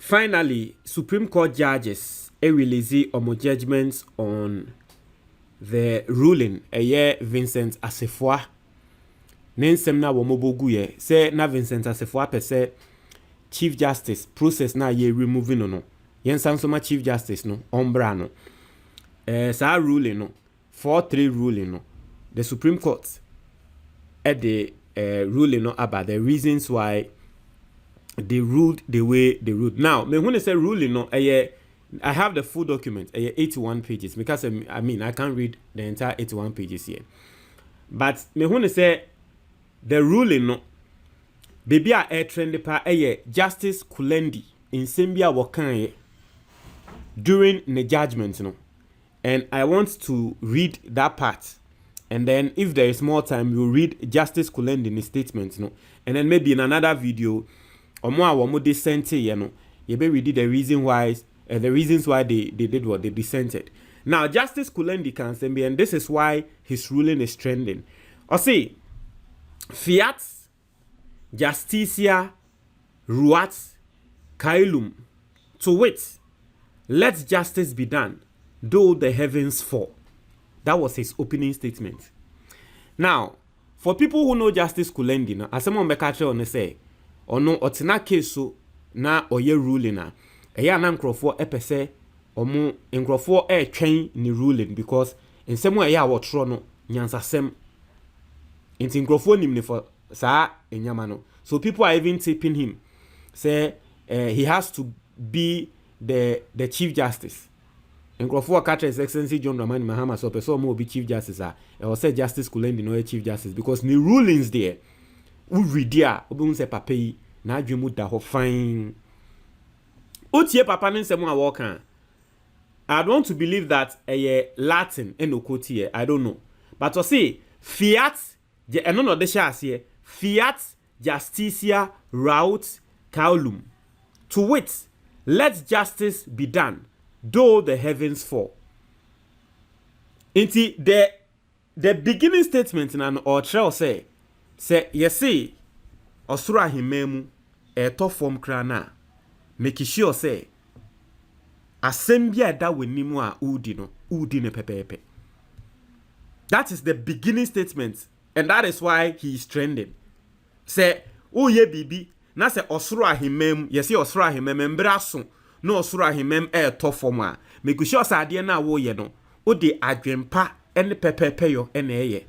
finally, Supreme Court judges release judgments on the ruling. Vincent Assefoa. Nensem na womobogu ye. Say na Vincent Assefoa per se Chief Justice process na ye removing no. Yen sansoma Chief Justice no. Ombra no. Sa ruling no. 4-3 ruling no. The Supreme Court at the ruling no about the reasons why they ruled the way they ruled. Now, when I say ruling no, I have the full document, 81 pages, because I mean I can't read the entire 81 pages here. But when I say the ruling no, baby a trend pa Justice Kulendi in Sembia Wakan during the judgment no. And I want to read that part. And then if there is more time, we'll read Justice Kulendi in his statement, no. And then maybe in another video, or more dissented, you know, you may read the reasons why they did what they dissented. Now, Justice Kulendi can say, and this is why his ruling is trending. Or say, fiat justitia ruat caelum, to wit, let justice be done, though the heavens fall. That was his opening statement. Now, for people who know Justice Kulendi, na someone be catch on say, or no, otina case so na oye ruling na. Eya na nkrofo epese omo nkrofo train ni ruling because in some way ya wotro no nyansasem. Inti nkrofo nim ni for sa enyama no. So people are even tipping him. Say he has to be the Chief Justice. Nkrofo catch His Excellency John Dramani Mahama so person mo be Chief Justice or say Justice Kulendi no Chief Justice because the rulings there we read there obi say papa yi na adwemu da ho fine otie papa ne nsem a wokan. I don't want to believe that Latin enokoti here, I don't know, but to say fiat je eno no de sha ase fiat justitia raut caelum, to wit, let justice be done though the heavens fall. Inti the beginning statement in an ortrel say yesi osura himemu to form krana make sure say asembia da wenimu a udi ne pepepe. That is the beginning statement, and that is why he is trending. Say oh ye bibi na say osura himemu yesi osura himemu mbraso no osura himem to form a make sure say ade na wo ye no o de adwempa ene pepepe yo ene ye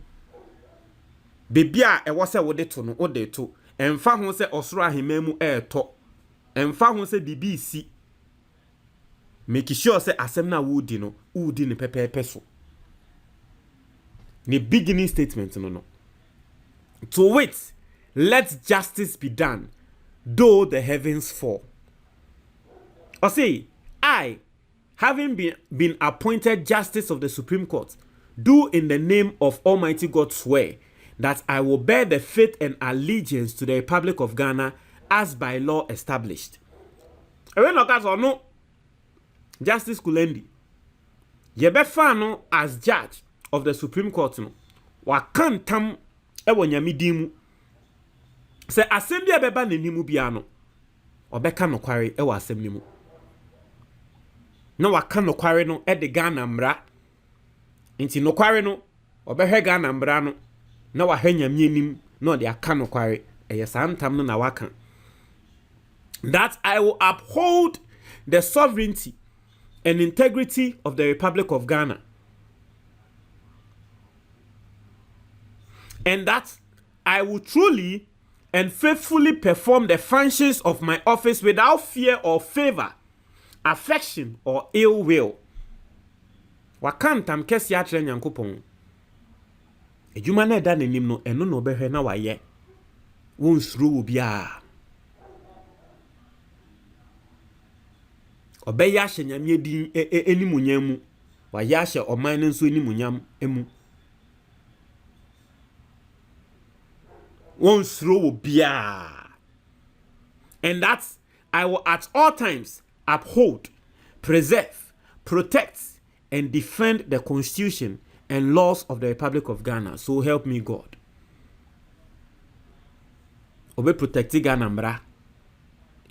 bebia e wo se wo de to no o de to emfa ho se osura himem to emfa ho se bibi si make sure say asem na wo di no udi ne pepepe so. The beginning statement no to wait, let justice be done though the heavens fall. Or say, I, having been appointed Justice of the Supreme Court, do in the name of Almighty God swear that I will bear the faith and allegiance to the Republic of Ghana as by law established. No, Justice Kulendi, Yebefa no as judge of the Supreme Court no, wakantam ewo nyamidimu. Se assembly beba nenimu bia no, obeka no kware ewo assembly mu. No waka no kware no de Ghana mbra. Nti no kware no obehwe Ghana mbra no na wahwe nyamienim no de aka no kware santam no na waka. That I will uphold the sovereignty and integrity of the Republic of Ghana. And that I will truly and faithfully perform the functions of my office without fear or favor, affection or ill will. Wakantam kesi atre nyankopon. Ejuma na da nanim no eno no behwe na waye. Wonsuru obia. Obeya hye nyame din enimunyam mu. Waye hye oman no nso enimunyam emu. Wonsuru obia. And that I will at all times uphold, preserve, protect, and defend the Constitution and laws of the Republic of Ghana. So help me God. Obe protect Ghana mbra.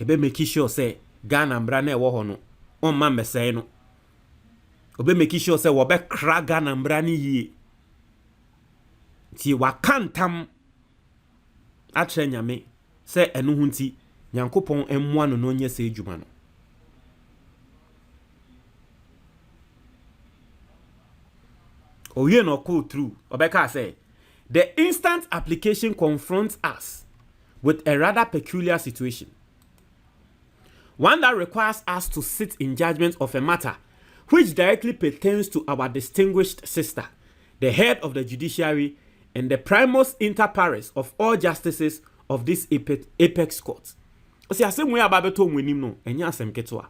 Ebe make sure say Ghana mbra na ewo ho no omma mesɛe no obe make sure say wo be kra Ghana mbra ni yie ti wakantam atre nyame say eno hu nti Nyankopɔn emmoa no no nye sɛ adwuma no. Oye no call through obeka say the instant application confronts us with a rather peculiar situation, one that requires us to sit in judgment of a matter which directly pertains to our distinguished sister, the head of the judiciary and the primus inter pares of all justices of this apex court. O si asem we ababeto mwenim no enya asem ketewa.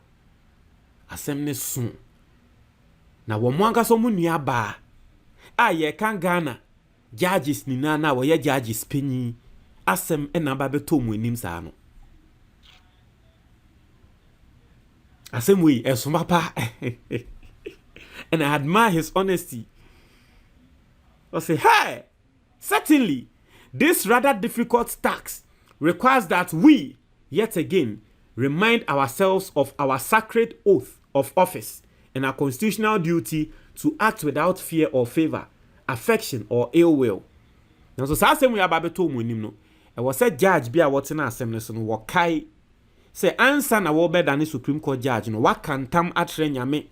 Asem ne so. Na wo mo ankaso mu nua ba a ye kan Ghana judges ni na wo ye judges penyi asem na ababeto mwenim sa no. Asem we esoma pa. And I admire his honesty. I say, hey, certainly, this rather difficult task requires that we, yet again, remind ourselves of our sacred oath of office and our constitutional duty to act without fear or favor, affection or ill will. Now, so same we about to no. I was a judge be a what in assembly so no kai say answer na wo better than the Supreme Court judge no what can tam atre nyame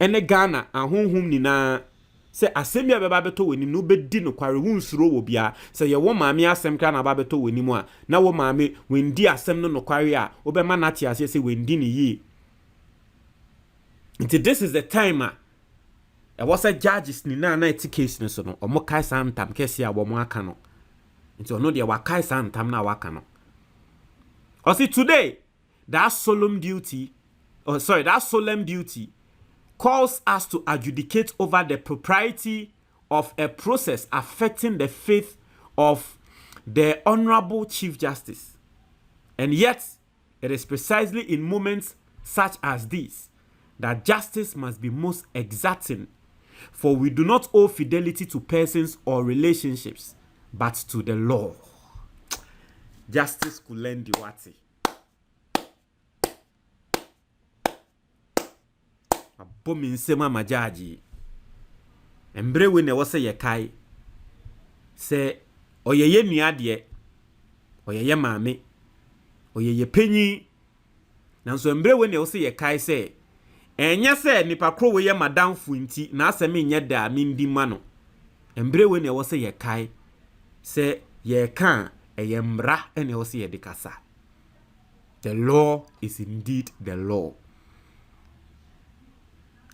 ene Ghana ahonhum nyina se asem ya beba beto wenim no bedi no kware wunsuro wo bia se ye wo maame asem kra na ba beto wenim a na wo maame wendi asem no kware a wo be ma na tie ase se wendi ni yi. Until this is the time e was a judges ni na eti case no so no omo kai santam kese a wo mo aka no until no de wa kai santam na waka no. O see today that solemn duty calls us to adjudicate over the propriety of a process affecting the faith of the Honorable Chief Justice. And yet, it is precisely in moments such as these that justice must be most exacting, for we do not owe fidelity to persons or relationships, but to the law. Justice Kulendi Wati. Abomin sema majaji embre we ne wo se ye kai se oyeye nua de oyeye maame oyeye penyi nanso embre we ne wo se ye kai se enya se nipa kro we ye madam funti na asem nye da mindi ma no embre we ne wo se ye kai se ye kan eyemra ene wo se ye dikasa. The law is indeed the law.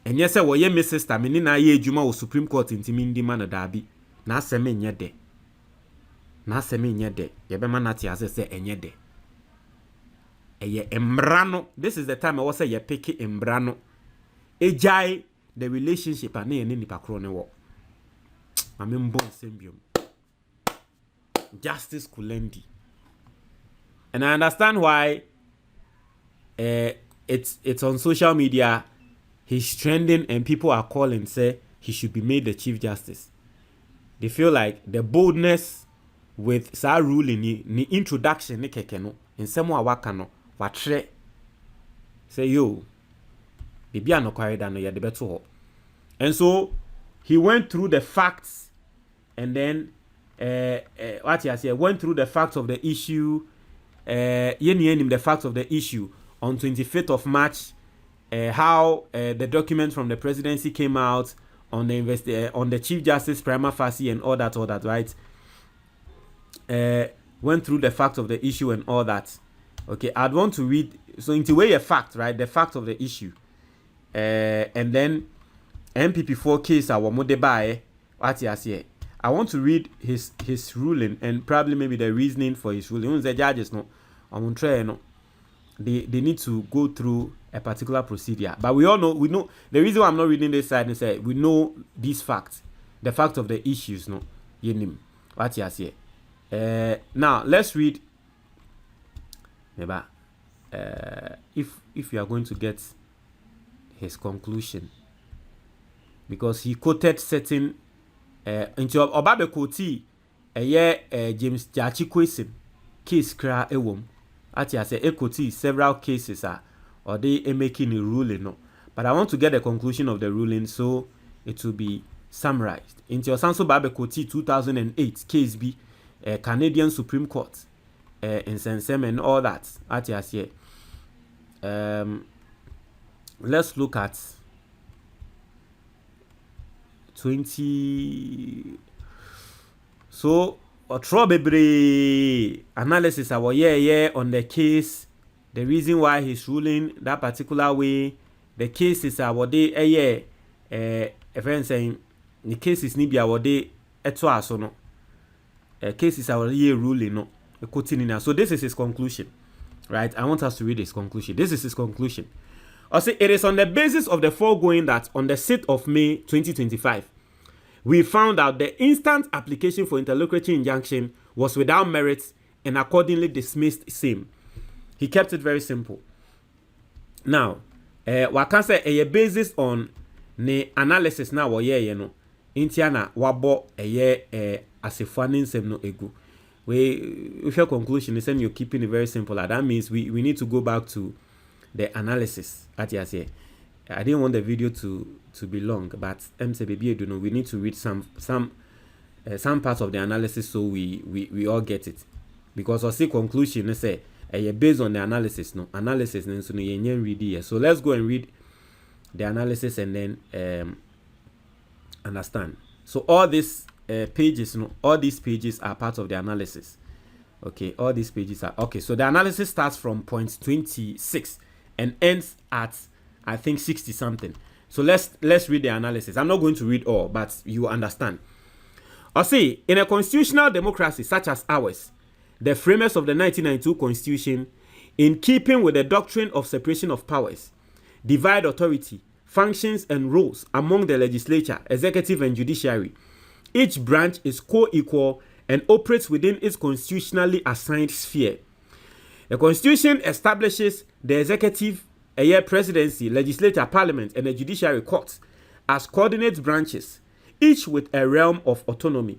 And yes, I was my sister. Me ni na ye juma o Supreme Court intimi ndi ma na dabi. Na aseme nye de. Na aseme nye de. Ye be ma na ti ase se enye de. Eye embrano. This is the time I was say ye picky embrano. Ejai the relationship ane ye nipa kro ne wo. Mame mbon sembium. Justice Kulendi. And I understand why it's on social media. He's trending and people are calling, say he should be made the Chief Justice. They feel like the boldness with sa ruling ni introduction ni keke no in some waka no watre say yo bibi no kware da no ye de beto ho. And so he went through the facts and then what he said went through the facts of the issue the facts of the issue on 25th of March. How the document from the presidency came out on the on the Chief Justice prima facie and all that, right? Went through the facts of the issue and all that. Okay, I'd want to read. So into way a fact, right? The fact of the issue, and then MPP4 case our modeba. What you say? I want to read his ruling and probably maybe the reasoning for his ruling. The judges no, I'm trying no. They need to go through a particular procedure. But we know the reason why I'm not reading this side is that we know these facts, the fact of the issues, no. Yenim. What you say? Now let's read. Maybe if you are going to get his conclusion, because he quoted certain into Obabe Koti James Jachi question case kra ewom. Ati ase ekoti several cases or they making a ruling. No. But I want to get the conclusion of the ruling, so it will be summarized. In your Sanso Babe Koti 2008 case B, Canadian Supreme Court, in Sensem and all that. At yes, yeah. Let's look at 20. So, Otrobebre analysis our yeah on the case, the reason why he's ruling that particular way, the case is our day a friend saying the case is nibi our day etwa no. Case is our year ruling no. So this is his conclusion. Right? I want us to read his conclusion. This is his conclusion. I say it is on the basis of the foregoing that on the 6th of May 2025, we found out the instant application for interlocutory injunction was without merit and accordingly dismissed same. He kept it very simple. Now, what can say a basis on the analysis now or yeah no intiana wabo asefani nsem no egu. If your conclusion is saying you're keeping it very simple, that means we need to go back to the analysis. At yes, yeah. I didn't want the video to be long, but MCBB we need to read some parts of the analysis so we all get it. Because I see conclusion is say based on the analysis, no read here. So let's go and read the analysis and then understand. So all these pages, all these pages are part of the analysis. Okay, all these pages are okay. So the analysis starts from point 26 and ends at I think 60 something. So let's read the analysis. I'm not going to read all, but you understand. I say, in a constitutional democracy such as ours, the framers of the 1992 Constitution, in keeping with the doctrine of separation of powers, divide authority, functions and roles among the legislature, executive and judiciary. Each branch is co-equal and operates within its constitutionally assigned sphere. The Constitution establishes the executive, presidency, legislature, parliament, and the judiciary courts as coordinate branches, each with a realm of autonomy.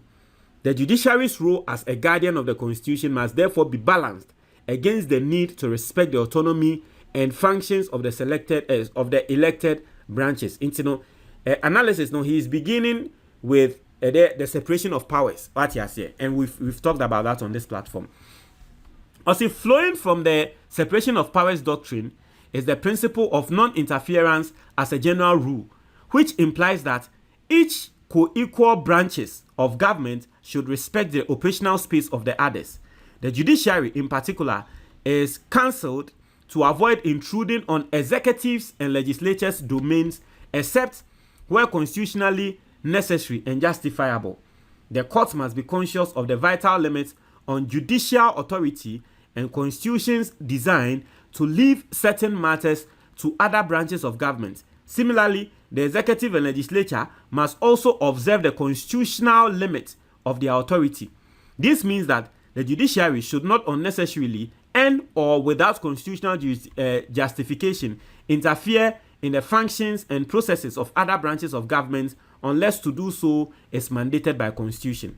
The judiciary's role as a guardian of the Constitution must therefore be balanced against the need to respect the autonomy and functions of the elected branches. Into analysis, he is beginning with the separation of powers. What you say, and we've talked about that on this platform. Also, flowing from the separation of powers doctrine is the principle of non-interference as a general rule, which implies that each co-equal branches of government should respect the operational space of the others. The judiciary, in particular, is cancelled to avoid intruding on executives and legislatures' domains, except where constitutionally necessary and justifiable. The courts must be conscious of the vital limits on judicial authority and Constitution's design to leave certain matters to other branches of government. Similarly, the executive and legislature must also observe the constitutional limit of their authority. This means that the judiciary should not unnecessarily and or without constitutional justification interfere in the functions and processes of other branches of government unless to do so is mandated by Constitution.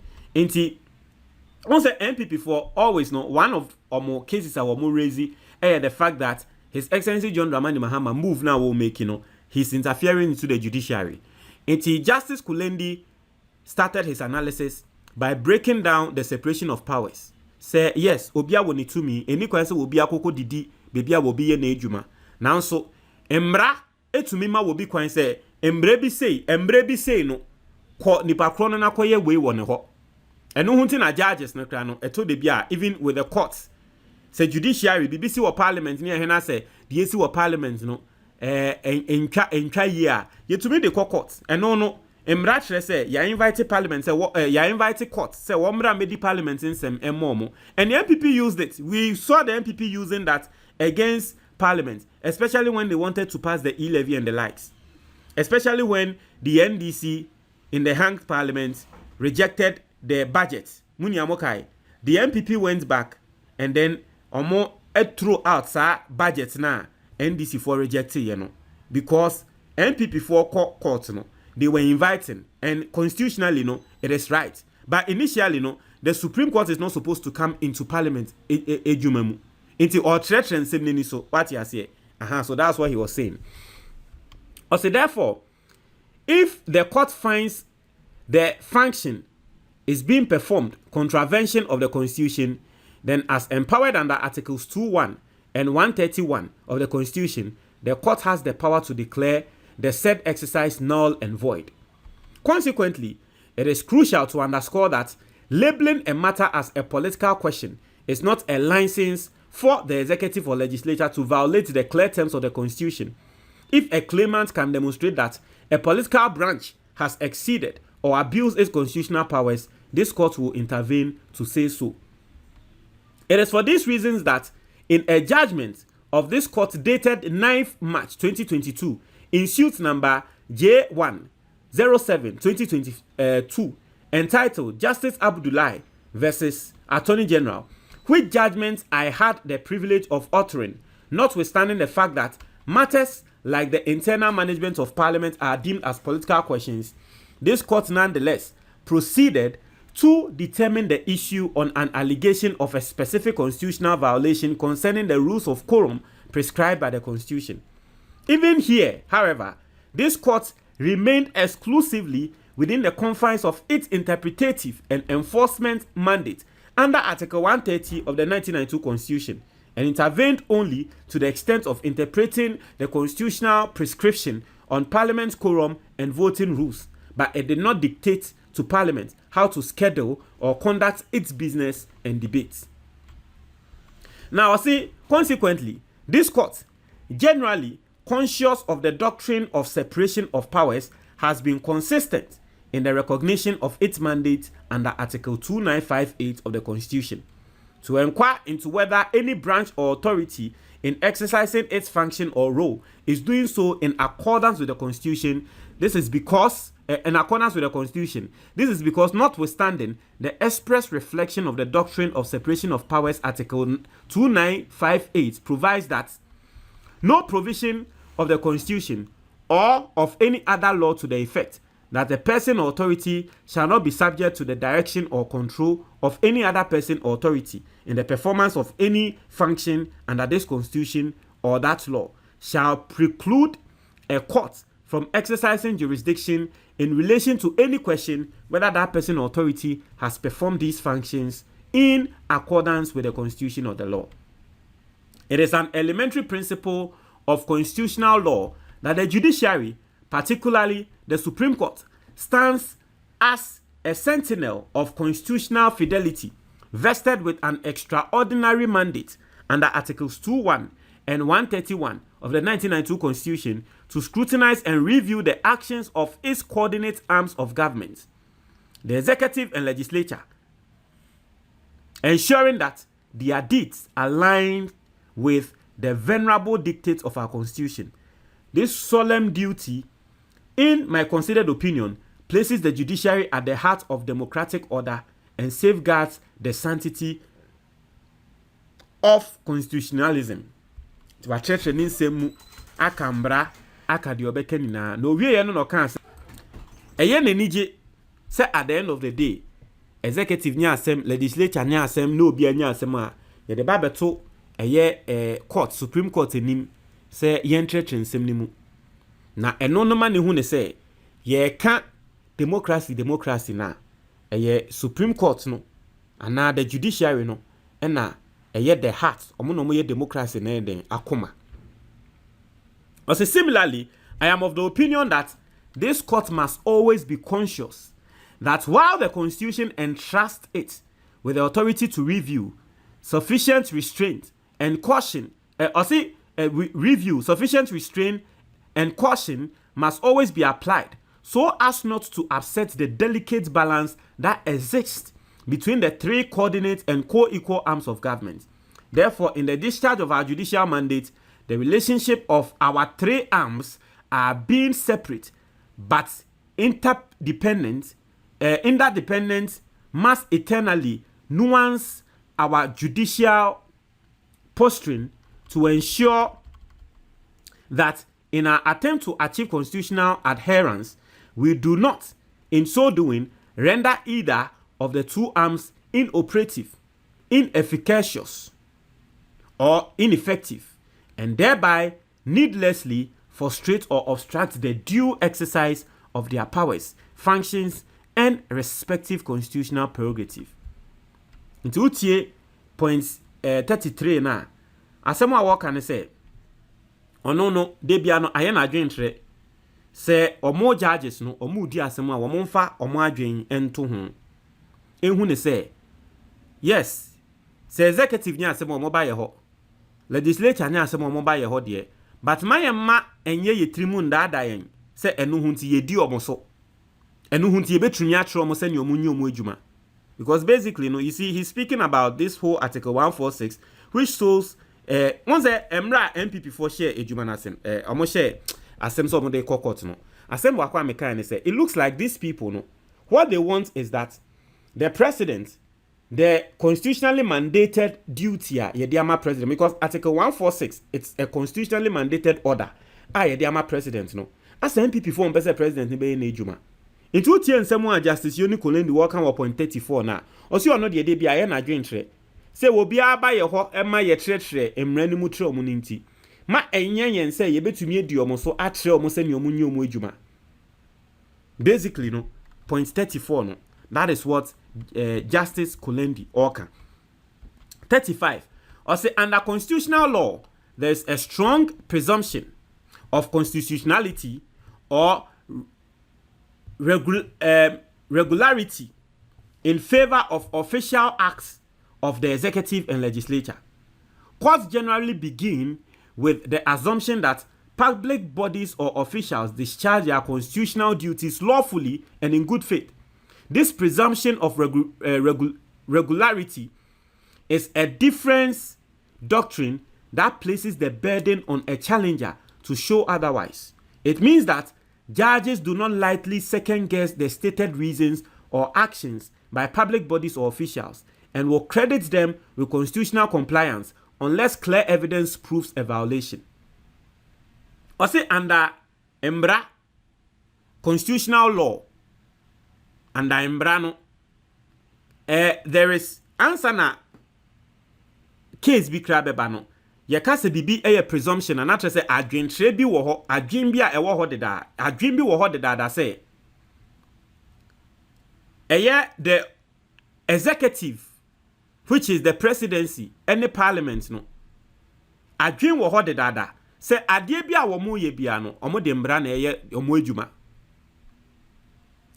Once the MPP for always know one of or more cases are more raising the fact that His Excellency John Dramani Mahama move now will make he's interfering into the judiciary. Justice Kulendi started his analysis by breaking down the separation of powers. Say yes, obia woni tumi eni kwan se obi akoko didi bebia wo bi ye na edwuma. Nanso emra etumi ma wo bi kwan se embre bi sei no ko nipa kro no na koye we wo ne ho. Eno hunti na judges no kra no eto de bia even with the courts. Say judiciary BBC or parliament ni ehena say the AC or parliament no entwa year yetumi de court eno no emra kire say ya invite parliament say ya invite court say wo mra medi parliament nsem emomo, and the MPP used it. We saw the MPP using that against parliament, especially when they wanted to pass the e-levy and the likes, especially when the NDC in the hanged parliament rejected the budget. Muniamokai, the MPP went back and then threw out sa budget na NDC for rejecting, because MPP for court, they were inviting, and constitutionally, it is right. But initially, the Supreme Court is not supposed to come into Parliament. Into or treachery and so what you say, So that's what he was saying. Also, therefore, if the court finds the function is being performed contravention of the Constitution, then as empowered under Articles 2:1 and 131 of the Constitution, the court has the power to declare the said exercise null and void. Consequently, it is crucial to underscore that labeling a matter as a political question is not a license for the executive or legislature to violate the clear terms of the Constitution. If a claimant can demonstrate that a political branch has exceeded or abused its constitutional powers, this court will intervene to say so. It is for these reasons that in a judgment of this court dated 9th March 2022, in suit number J107-2022, entitled Justice Abdullahi versus Attorney General, which judgment I had the privilege of uttering, notwithstanding the fact that matters like the internal management of Parliament are deemed as political questions, this court nonetheless proceeded to determine the issue on an allegation of a specific constitutional violation concerning the rules of quorum prescribed by the Constitution. Even here, however, this court remained exclusively within the confines of its interpretative and enforcement mandate under Article 130 of the 1992 Constitution, and intervened only to the extent of interpreting the constitutional prescription on Parliament's quorum and voting rules, but it did not dictate to Parliament how to schedule or conduct its business and debates. Now, consequently, this court, generally conscious of the doctrine of separation of powers, has been consistent in the recognition of its mandate under Article 2958 of the Constitution to inquire into whether any branch or authority in exercising its function or role is doing so in accordance with the Constitution. This is because, notwithstanding the express reflection of the doctrine of separation of powers, Article 2958 provides that no provision of the Constitution or of any other law to the effect that a person or authority shall not be subject to the direction or control of any other person or authority in the performance of any function under this Constitution or that law shall preclude a court from exercising jurisdiction in relation to any question whether that person or authority has performed these functions in accordance with the Constitution or the law. It is an elementary principle of constitutional law that the judiciary, particularly the Supreme Court, stands as a sentinel of constitutional fidelity, vested with an extraordinary mandate under Articles 2:1 and 131 of the 1992 Constitution to scrutinize and review the actions of its coordinate arms of government, the executive and legislature, ensuring that their deeds align with the venerable dictates of our Constitution. This solemn duty, in my considered opinion, places the judiciary at the heart of democratic order and safeguards the sanctity of constitutionalism. Akambra akadi obeka nyina no wie ye no kan eye nanije say at the end of the day executive nya asem, legislature nya asem, no obi anya asem a ye de ba beto eye court, Supreme Court enim say ye entretre nsem ni mu na eno no ma ne hu ne say ye ka democracy na eye Supreme Court no ana the judiciary no na eye the heart omo no mo ye democracy na den akoma. Also, similarly, I am of the opinion that this court must always be conscious that while the Constitution entrusts it with the authority to review, sufficient restraint and caution, sufficient restraint and caution must always be applied so as not to upset the delicate balance that exists between the three coordinate and co-equal arms of government. Therefore, in the discharge of our judicial mandate, the relationship of our three arms are being separate but interdependent must eternally nuance our judicial posturing to ensure that in our attempt to achieve constitutional adherence, we do not, in so doing, render either of the two arms inoperative, inefficacious, or ineffective, and thereby needlessly frustrate or obstruct the due exercise of their powers, functions, and respective constitutional prerogative. Nti utie points 33 na asɛm a wɔka ne sɛ ɔno no de bia no ayɛ na adwentre sɛ ɔmo judges no ɔmo di asɛm a wɔmo mfa ɔmo adwen ento ho ehu ne sɛ yes sɛ executive nya asɛm a ɔmo ba yɛ hɔ legislature nya asɛm a ɔmo ba yɛ hɔ de but mayɛma ɛnyɛ yɛ tirimu ndaada yɛn sɛ ɛno ho nti yɛdi ɔmo so ɛno ho nti yɛbɛtumi akyerɛ ɔmo sɛ ne ɔmo nyi ɔmo adwuma. Because basically, you see, he's speaking about this whole Article 146, which shows once Emra MPP for share ejuma nasem omo share asem so de court no asem wakwa meka and say it looks like these people no what they want is that the president, the constitutionally mandated duty yediama president, because Article 146 it's a constitutionally mandated order yediama president no as MPP for mpese president ni be na ejuma. Into tie nsɛm a Justice Yoni Kolendi wɔka wɔ point 34 na ɔsi ɔno de bia yɛ na adwentrɛ sɛ obi aba yɛ hɔ ɛma yɛ trɛtrɛ mmara no mu trɛ ɔmo ninti ma ɛnyɛ yɛn sɛ yɛbɛtumi adi ɔmo so atrɛ ɔmo sɛ ne ɔmo nyi ɔmo adwuma. Basically no point 34 no that is what Justice Kolendi ɔka. 35 ɔsi under constitutional law there is a strong presumption of constitutionality or regularity in favor of official acts of the executive and legislature. Courts generally begin with the assumption that public bodies or officials discharge their constitutional duties lawfully and in good faith. This presumption of regularity is a difference doctrine that places the burden on a challenger to show otherwise. It means that judges do not lightly second-guess the stated reasons or actions by public bodies or officials and will credit them with constitutional compliance unless clear evidence proves a violation. Also, under Embra, constitutional law, under Embra no, there is answer na case bi krabeba no. Yɛka sɛ bibi ɛyɛ presumption and atra sɛ adwentre bi wɔ hɔ adwen bi a ɛwɔ hɔ deda adwen bi wɔ hɔ deda da sɛ ɛyɛ the executive which is the presidency and the parliament no adwen wɔ hɔ deda da sɛ adeɛ bi a wɔn yɛ bia no wɔn de mbra na ɛyɛ wɔn adwuma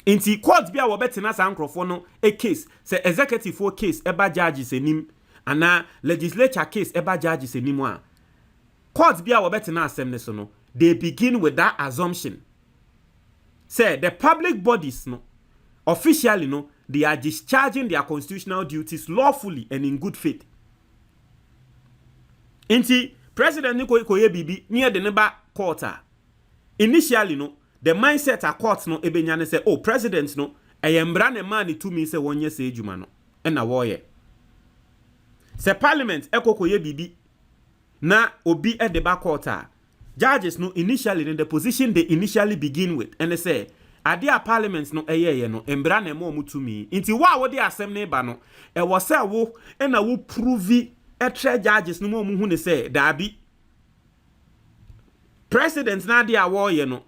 nti court bi a wɔbɛtena saa nkrɔfoɔ no a case sɛ executive for case ɛba judges anim ana legislature case eba judges anymore. Courts bia wobetena asem ne so no, they begin with that assumption. Say the public bodies no, officially no, they are discharging their constitutional duties lawfully and in good faith. Inti President Niko Koye Bibi near the neighbor court. Initially no, the mindset at courts no ebenyane say, oh president no, ayembra ne man to me say 1 year say juma no, and a warrior. Se parliament ekokoye bibi na obi at the back quarter. Judges no initially in the position they initially begin with and they say adia parliament no eye no embra na mo mutumi nti wa wo de asem ne ba no e wo se wo e na wo prove tre judges no mo hu ne say dabi president na dia wo ye no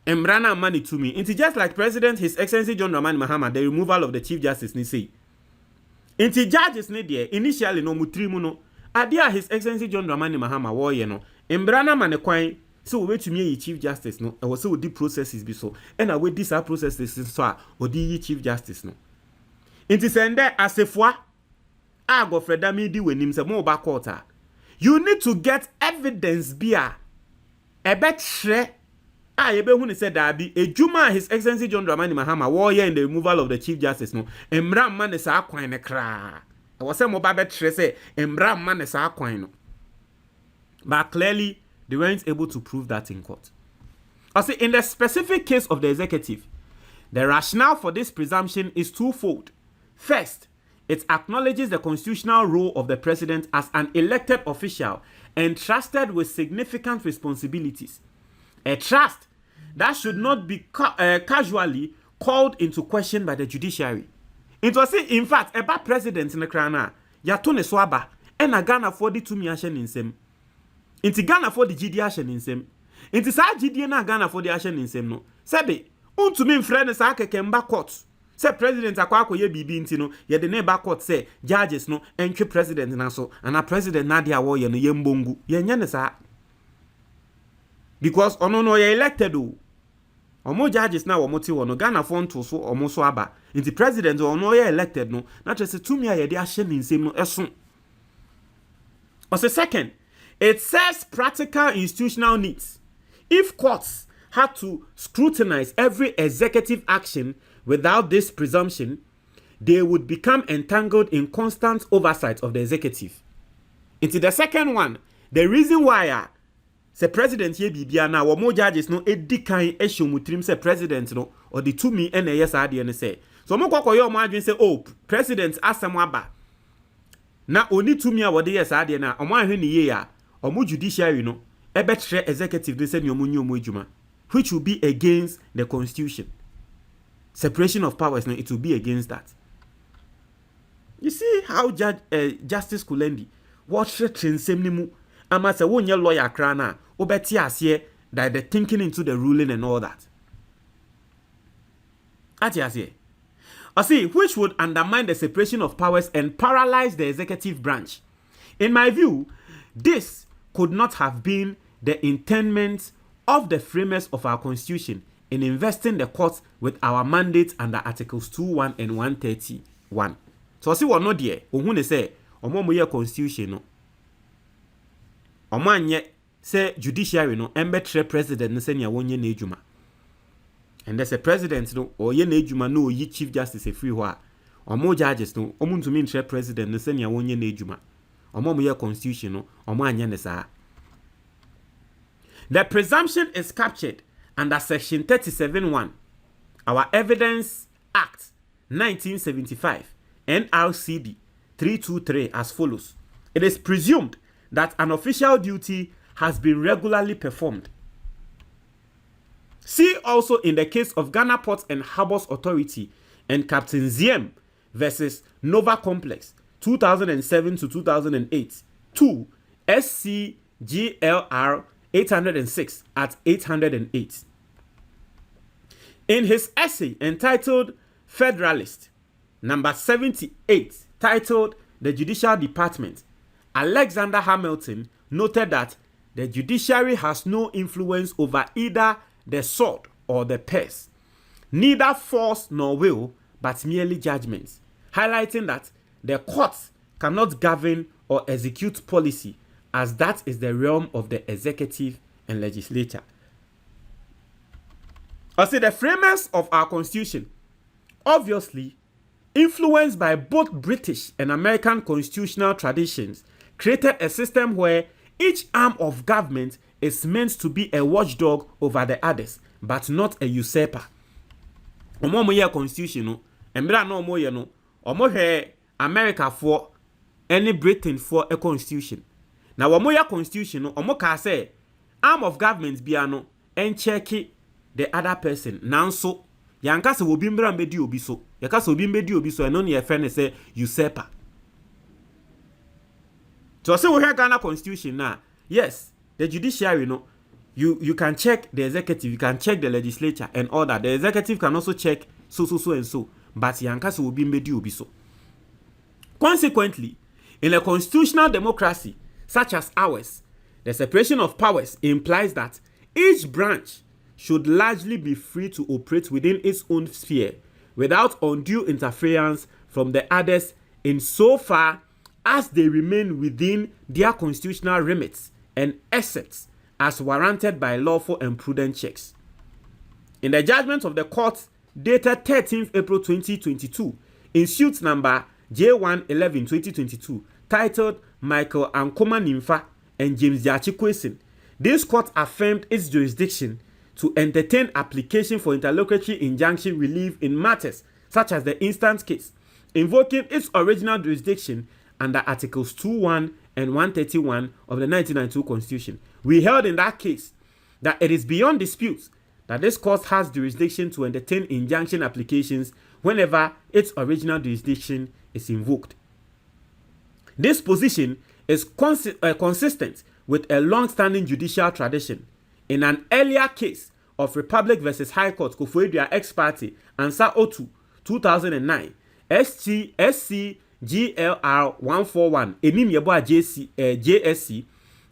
embra na mani to me nti just like president his excellency John Dramani Mahama the removal of the chief justice ni say inti judges ne de initially no mutrimu no adia his excellency John Dramani Mahama wo ye no embrana mane kwan so we betumi yi chief justice no e wo so di processes bi so e na we di sa processes so a odi yi chief justice no inti sende asefua a gofreda mi di wanim se mo ba court a you need to get evidence bia e betre a ye be hu ne se dabi ejuma his excellency John Dramani Mahama wo ye in the removal of the chief justice no emra ma ne sa kwan ne kra e wo se mo ba betre se emra ma ne sa kwan no. But clearly they weren't able to prove that in court. Also, in the specific case of the executive, the rationale for this presumption is twofold. First, it acknowledges the constitutional role of the president as an elected official entrusted with significant responsibilities. A trust that should not be casually called into question by the judiciary. It was in fact about president in the krana yatone swaba and a Ghana 42 million in sem. Inti Ghana for the GD action in sem. Inti sa GD na Ghana for the action in sem no. Sebe, untumi mfrene sa kekemba court. Se president akwa ye bibi inti no, ye de ne ba court se judges no entwe president na so, ana president na dia wo ye no ye mbongu. Ye nya ne sa. Because ono no ye elected o. Omo judges na wo ti wo no Ghana for nto so omo so aba. Inti president ono ye elected no, na trese tumi a ye de action in sem no eso. As a second, it serves practical institutional needs. If courts had to scrutinize every executive action without this presumption, they would become entangled in constant oversight of the executive. Into the second one, the reason why the president here bibia na wo judges no edikan ehomutrim say president no or the to me and yes ade ne say. So mo kokoyo mo adwen say oh president asem aba. Na oni to me a wo de yes ade na omo ahwe ne ye ya omo judiciary no ebetre executive de say ne omo nyi omo adwuma, which will be against the constitution. Separation of powers, no, it will be against that. You see how Justice Kulendi what mu ama se wonye lawyer kra na obeti ase that the thinking into the ruling and all that. Ati ase. I see, which would undermine the separation of powers and paralyze the executive branch. In my view, this could not have been the intendment of the framers of our constitution in investing the courts with our mandate under Articles 2:1 and 131. So I see what no there. Ohun say omo mo ye constitution no. Omo anye say judiciary no embetre president no say nia wonye na ejuma. And there's a president no or ye na ejuma no yi chief justice e free ho a. Omo judges no omo ntumi ntre president no say nia wonye na ejuma. Omo mo ye constitution no omo anye ne saa. The presumption is captured under Section 37(1), our Evidence Act 1975, NRCD 323 as follows. It is presumed that an official duty has been regularly performed. See also in the case of Ghana Ports and Harbours Authority and Captain Ziem versus Nova Complex 2007 to 2008, 2 SCGLR 806 at 808. In his essay entitled Federalist, number 78, titled The Judicial Department, Alexander Hamilton noted that the judiciary has no influence over either the sword or the purse, neither force nor will, but merely judgments, highlighting that the courts cannot govern or execute policy, as that is the realm of the executive and legislature. I say the framers of our constitution, obviously influenced by both British and American constitutional traditions, created a system where each arm of government is meant to be a watchdog over the others, but not a usurper. Omo mo ye constitution no, embra no omo ye no, omo hwe America for any Britain for a constitution. Na omo ye constitution no, omo ka say arm of government bia no en check the other person. Nanso yanka se obi mbra mbedi obi so. Yaka se obi mbedi obi so eno ne ye friend say usurper. So say we hear Ghana constitution now. Yes, the judiciary no, you can check the executive, you can check the legislature and all that. The executive can also check so and so, but yanka se obi mbedi obi so. Consequently, in a constitutional democracy such as ours, the separation of powers implies that each branch should largely be free to operate within its own sphere without undue interference from the others insofar as they remain within their constitutional remits and excepts as warranted by lawful and prudent checks. In the judgment of the court dated 13th April 2022, in suit number J111-2022, titled Michael Ankoma Nimfa and James Jachi Kwesin, this court affirmed its jurisdiction to entertain application for interlocutory injunction relief in matters such as the instant case, invoking its original jurisdiction under Articles 2:1 and 131 of the 1992 Constitution. We held in that case that it is beyond dispute that this court has jurisdiction to entertain injunction applications whenever its original jurisdiction is invoked. This position is consistent with a long-standing judicial tradition. In an earlier case of Republic versus High Court, Koforidua ex parte, Ansa Otu, 2009, SCGLR 141, Enim Yeboah JSC,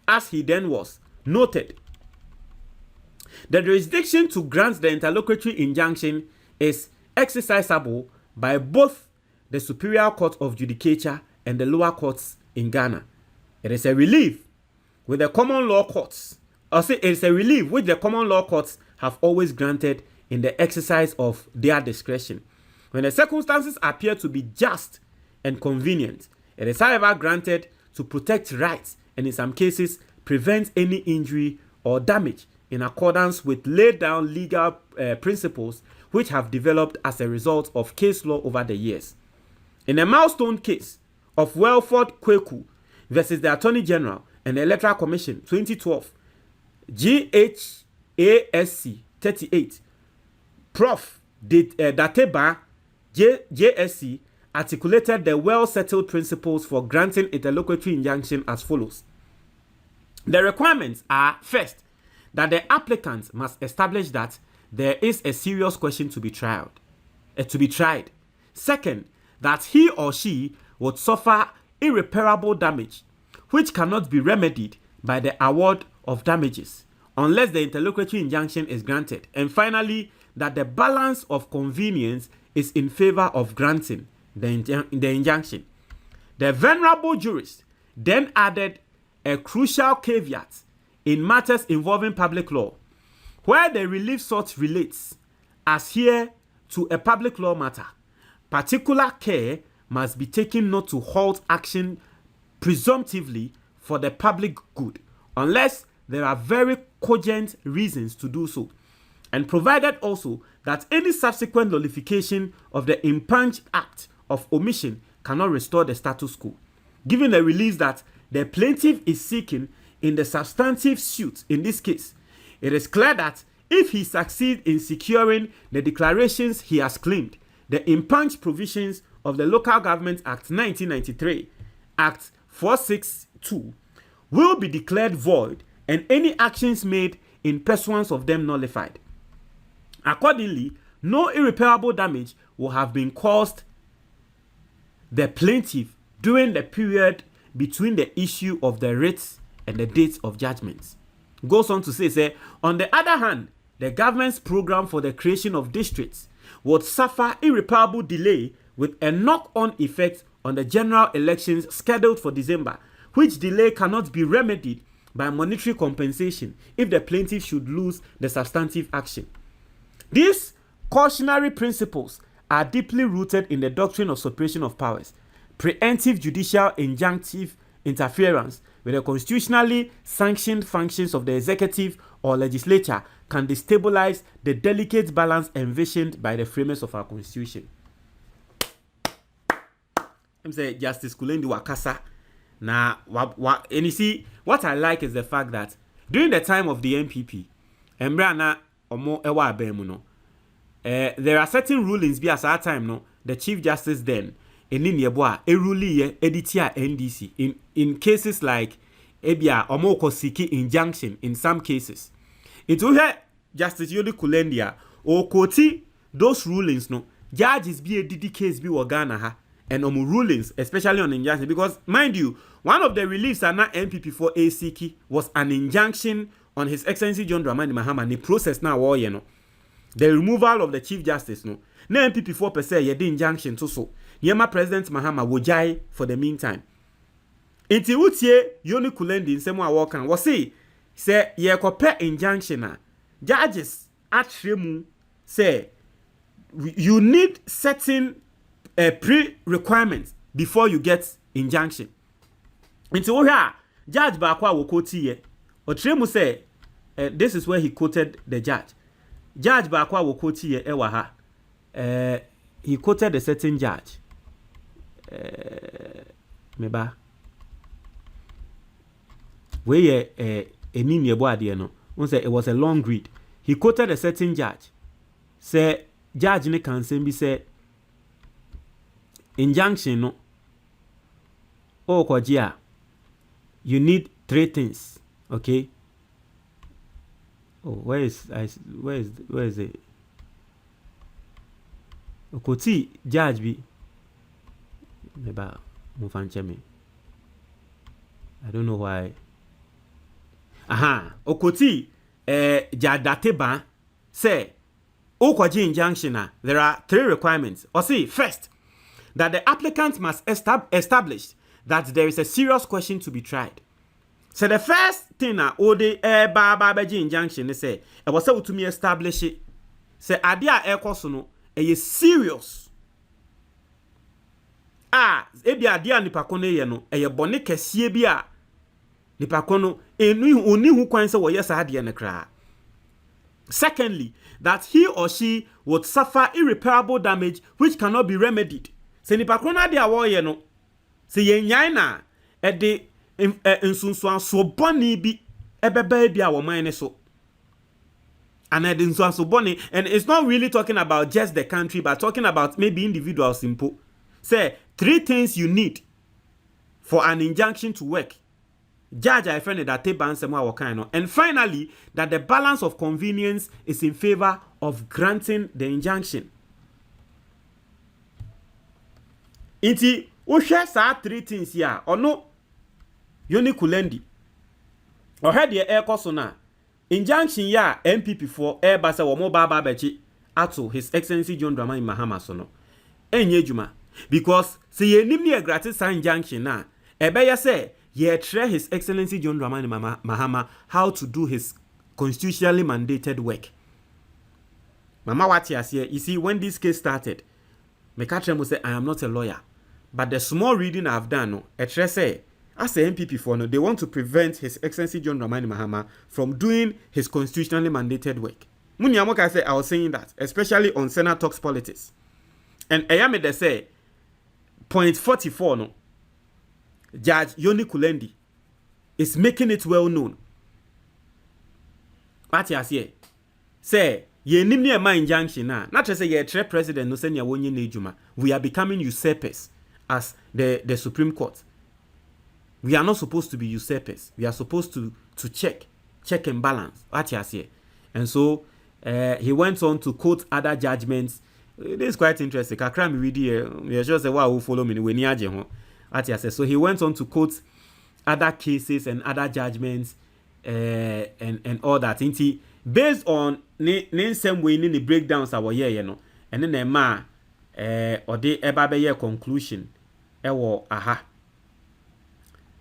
as he then was, noted. The jurisdiction to grant the interlocutory injunction is exercisable by both the Superior Court of Judicature and the lower courts in Ghana. It is a relief with the common law courts. It is a relief which the common law courts have always granted in the exercise of their discretion. When the circumstances appear to be just and convenient, it is however granted to protect rights and in some cases prevent any injury or damage in accordance with laid down legal principles which have developed as a result of case law over the years. In a milestone case of Welford Kweku versus the Attorney General and the Electoral Commission 2012, GHASC 38, Prof. Dateba JSC articulated the well-settled principles for granting interlocutory injunction as follows. The requirements are, first, that the applicant must establish that there is a serious question to be tried. Second, that he or she would suffer irreparable damage, which cannot be remedied by the award of damages, unless the interlocutory injunction is granted. And finally, that the balance of convenience is in favor of granting the injunction. The venerable jurist then added a crucial caveat in matters involving public law, where the relief sought relates, as here, to a public law matter. Particular care must be taken not to halt action presumptively for the public good, unless there are very cogent reasons to do so, and provided also that any subsequent nullification of the impunged act of omission cannot restore the status quo, given the release that the plaintiff is seeking in the substantive suit. In this case, it is clear that if he succeeds in securing the declarations he has claimed, the impunged provisions of the Local Government Act 1993, Act 462, will be declared void and any actions made in pursuance of them nullified. Accordingly, no irreparable damage will have been caused the plaintiff during the period between the issue of the writs and the dates of judgments. Goes on to say, on the other hand, the government's program for the creation of districts would suffer irreparable delay with a knock-on effect on the general elections scheduled for December, which delay cannot be remedied by monetary compensation if the plaintiff should lose the substantive action. These cautionary principles are deeply rooted in the doctrine of separation of powers. Preemptive judicial injunctive interference with the constitutionally sanctioned functions of the executive or legislature can destabilize the delicate balance envisioned by the framers of our constitution. I'm saying Justice Kulendi Wakasa. Now, and you see, what I like is the fact that during the time of the NPP, there are certain rulings be as our time, no, the Chief Justice then, a ruling editia NDC in cases like ebia omoko siki injunction in some cases. It will hear Justice Yodi Kulendia or koti those rulings, no, judges be a DD case be Ghana ha and rulings, especially on injunction, because mind you, one of the reliefs are not MPP for ACK was an injunction on His Excellency John Dramani Mahama. The process now war, you know, the removal of the Chief Justice, no, na MPP 4% ye the injunction to so. Yema President Mahama wojai for the meantime. Inti utie Yoni Kulendi nsemu awokan wasi se ye kope injunction na judges atremu say you need certain pre-requirements before you get injunction. Inti oha judge ba kwa wokoti ye otremu say this is where he quoted the judge. Judge ba kwa wokoti ye ewa ha he quoted a certain judge. Meba where Enini Eboade no one say it was a long read. He quoted a certain judge. Say judge ne can be say injunction no oh kojia you need three things. Okay. Oh, where is it? Okoti judge be. Neba mufanche me. I don't know why. Aha, Okoti jadate ba say Okwaji injunction. There are 3 requirements. Or see, first, that the applicant must establish that there is a serious question to be tried. So the first thing na ode babaji injunction is say e was say to me establish it. Say ade a ekoso no e serious. E bi ade a nipa kono ye no e bone kese bi a nipa kono oni hu kwan say wo yes ade ne kra. Secondly, that he or she would suffer irreparable damage which cannot be remedied. Say nipa kono ade a wo ye no say yenyan na e de nsunsuan so boni bi ebeba bi a wo man ne so. And so bonny, and it's not really talking about just the country, but talking about maybe individuals simple. Say 3 things you need for an injunction to work. Judge I find that take ban some kind of. And finally, that the balance of convenience is in favor of granting the injunction. Inti uhwe sa 3 things here or no unikulendi. Or had the air na injunction ya MPP for Airbus or mobile babachi ato His Excellency John Dramani Mahama sono. Enye juma. Because se ye nimni a gratis injunction na ebeya say ye tre His Excellency John Dramani Mahama how to do his constitutionally mandated work. Mama wati asiye, you see when this case started, Mekatremo say I am not a lawyer, but the small reading I've done no, etre say as a MPP for no, they want to prevent His Excellency John Dramani Mahama from doing his constitutionally mandated work. Munyamoka say I was saying that, especially on Senate Talks Politics. And Ayame they say, point 44 no, Judge Yoni Kulendi is making it well known. What you say, ye nimni a injunction na, not just say ye tre president no senya wonye nejuma. We are becoming usurpers as the Supreme Court. We are not supposed to be usurpers. We are supposed to check and balance. What you say. And so he went on to quote other judgments. This is quite interesting. Kakra mi read here. You just say wow, who follow me when you ho. What you say. So he went on to quote other cases and other judgments and all that. Inti based on ne same way ni breakdowns our year, you know. And then ma or de eba be conclusion. Ewo aha.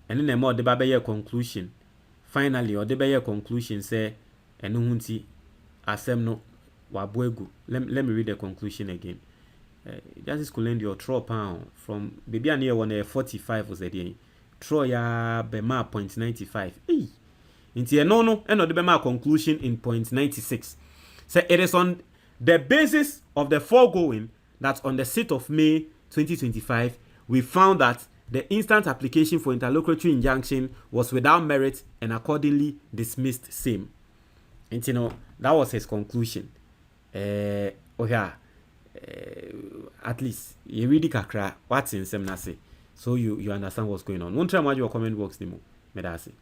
And then more the baby conclusion. Finally, or the baby conclusion say, and no hunti asem no wabuegu. Let me read the conclusion again. Justice Kulendi or throw pound from baby near 145 was a day. Throw ya bema 0.95. Inti no and the bema conclusion in 0.96. So it is on the basis of the foregoing that on the 6th of May 2025 we found that the instant application for interlocutory injunction was without merit and accordingly dismissed same. And you know, that was his conclusion. At least you really kakra what's in some nase. So you understand what's going on. One time what your comment box demo. Medasi.